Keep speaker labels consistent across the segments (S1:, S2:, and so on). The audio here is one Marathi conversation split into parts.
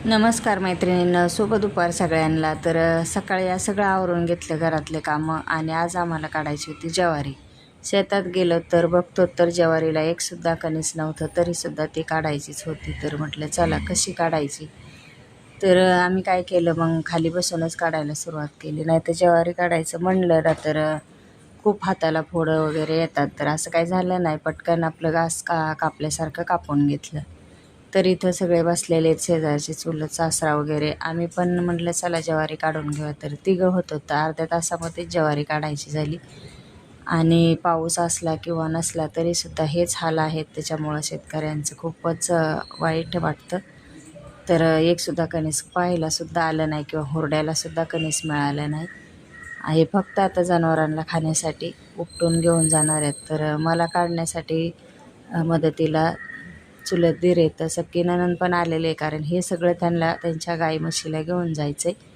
S1: नमस्कार मैत्रिणींनो, शुभ दुपार सगळ्यांना. तर सकाळी या सगळं आवरून घेतलं घरातले कामं आणि आज आम्हाला काढायची होती ज्वारी. शेतात गेलो तर बघतो तर ज्वारीला एकसुद्धा कणीस नव्हतं, तरीसुद्धा ती काढायचीच होती. तर म्हटलं चला कशी काढायची. तर आम्ही काय केलं, मग खाली बसूनच काढायला सुरुवात केली. नाही तर ज्वारी काढायचं म्हणलं ना तर खूप हाताला फोडं वगैरे येतात. तर असं काही झालं नाही, पटकन आपलं घास कापल्यासारखं कापून घेतलं. तर इथं सगळे बसलेले आहेत, शेजारचे चुलत सासरा वगैरे. आम्ही पण म्हटलं चला ज्वारी काढून घेऊया. तर तिघं होतं, तर अर्ध्या तासामध्ये ज्वारी काढायची झाली. आणि पाऊस असला किंवा नसला तरीसुद्धा हेच हाल आहेत, त्याच्यामुळं शेतकऱ्यांचं खूपच वाईट वाटतं. तर एकसुद्धा कणीस पाहायलासुद्धा आलं नाही किंवा हुरड्यालासुद्धा कणीस मिळालं नाही. हे फक्त आता जनावरांना खाण्यासाठी उपटून घेऊन जाणार आहेत. तर मला काढण्यासाठी मदतीला चुलत दीर आहेत, सख्खी नणंद पण आलेले आहे, कारण हे सगळं त्यांना त्यांच्या गाई म्हशीला घेऊन जायचं आहे.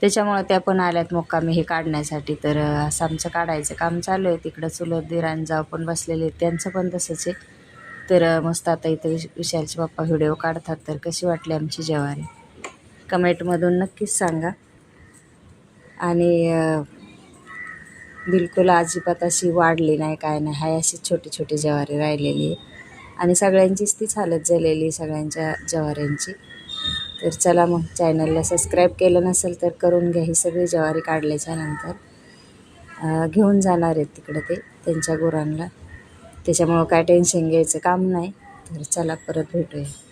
S1: त्याच्यामुळं त्या पण आल्यात मुक्कामी हे काढण्यासाठी. तर असं आमचं काढायचं काम चालू आहे. तिकडं चुलत दीर आणि जाव पण बसलेले आहेत, त्यांचं पण तसंच आहे. तर मस्त आता इथं विशालचे पप्पा व्हिडिओ काढतात. तर कशी वाटली आमची ज्वारी कमेंटमधून नक्कीच सांगा. आणि बिलकुल अजिबात अशी वाढली नाही, काय नाही, हाय अशी छोटी छोटी ज्वारी राहिलेली आहे. आणि सगळ्यांचीच तीच हालत झालेली, सगळ्यांच्या ज्वाऱ्यांची. तर चला मग, चॅनलला सबस्क्राईब केलं नसेल तर करून घ्या. ही सगळी ज्वारी काढल्याच्या नंतर घेऊन जाणार आहेत तिकडं ते त्यांच्या गुरांना, त्याच्यामुळं काय टेन्शन घ्यायचं काम नाही. तर चला परत भेटूया.